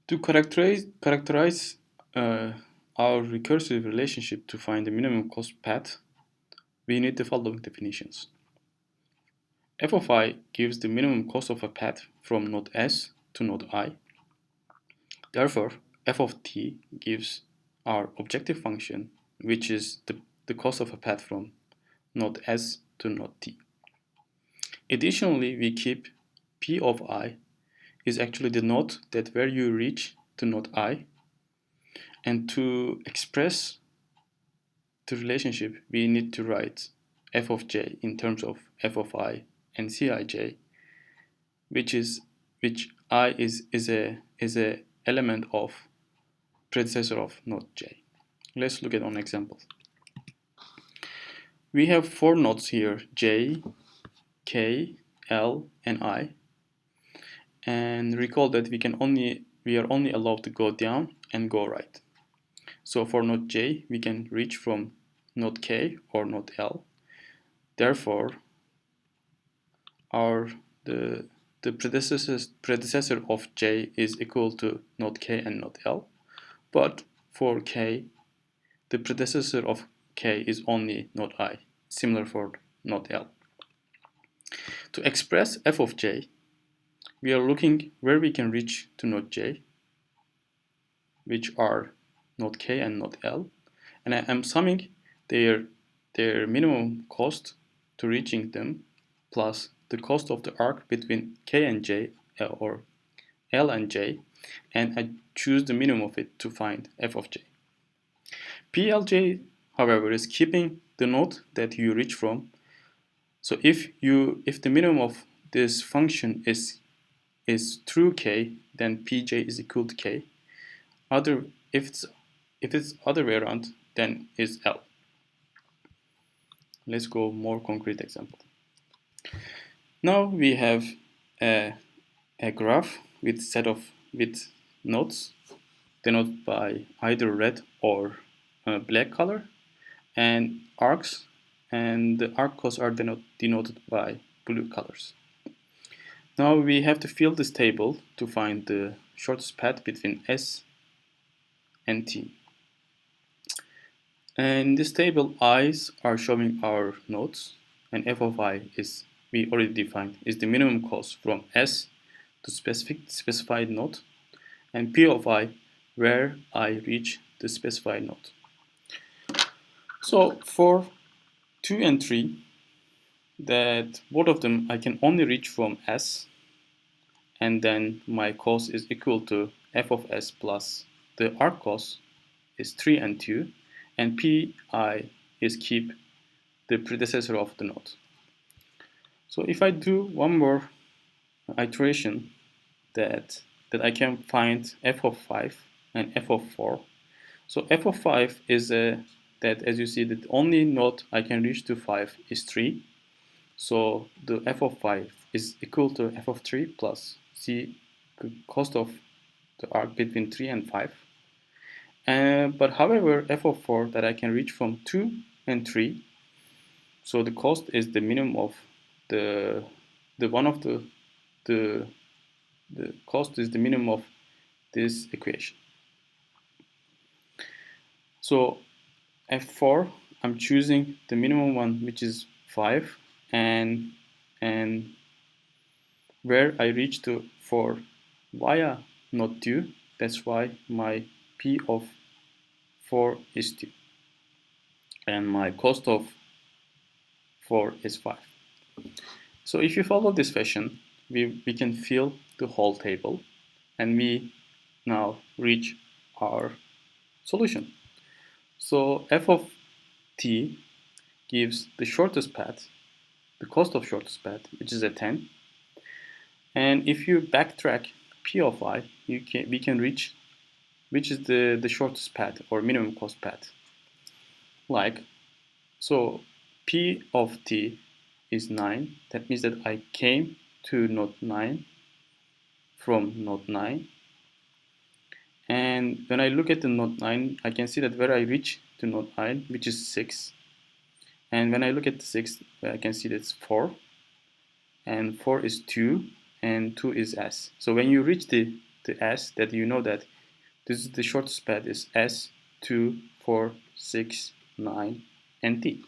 To characterize our recursive relationship to find the minimum cost path, we need the following definitions. F of I gives the minimum cost of a path from node S to node I. Therefore, f of t gives our objective function, which is the cost of a path from node S to node T. Additionally, we keep P of I is actually the node that where you reach to node I. And to express the relationship, we need to write f of j in terms of f of I and Cij, which I is a element of predecessor of node j. Let's look at an example. We have four nodes here, j, k, l, and I. And recall that we are only allowed to go down and go right. So for node j, we can reach from node k or node l. Therefore, the predecessor of j is equal to node k and node l. But for k, the predecessor of k is only node I, similar for node l. To express f of j, we are looking where we can reach to node j, which are node k and node l, and I am summing their minimum cost to reaching them plus the cost of the arc between k and j or l and j, and I choose the minimum of it to find f of j. PLJ, however, is keeping the node that you reach from. So if the minimum of this function is through k, then pj is equal to k. If it's other way around, then is l. Let's go more concrete example. Now we have a graph with nodes denoted by either red or black color, and arcs, and the arc costs are denoted by blue colors. Now we have to fill this table to find the shortest path between S and T. And in this table, i's are showing our nodes, and f of I is, we already defined, is the minimum cost from S to specified node, and p of I where I reach the specified node. So for 2 and 3, that both of them I can only reach from S, and then my cost is equal to f of S plus the arc cost is 3 and 2, and pi is keep the predecessor of the node. So if I do one more iteration that I can find f of 5 and f of 4. So f of 5 is that, as you see, the only node I can reach to 5 is 3. So the f of 5 is equal to f of 3 plus c, the cost of the arc between 3 and 5. But however, f of 4 that I can reach from 2 and 3, so the cost is the minimum of the cost is the minimum of this equation. So f4, I'm choosing the minimum one, which is 5, and where I reach to 4 via node 2, that's why my p of 4 is 2, and my cost of 4 is 5. So if you follow this fashion, we can fill the whole table, and we now reach our solution. So f of t gives the shortest path, the cost of shortest path, which is a 10. And if you backtrack p of I, we can reach which is the shortest path or minimum cost path. Like, so p of t is 9. That means that I came to node 9 from node 9. And when I look at the node 9, I can see that where I reach to node 9, which is 6. And when I look at the 6, I can see that's 4. And 4 is 2, and 2 is S. So when you reach the the S, that you know that this is the shortest path is S, 2, 4, 6, 9, and T.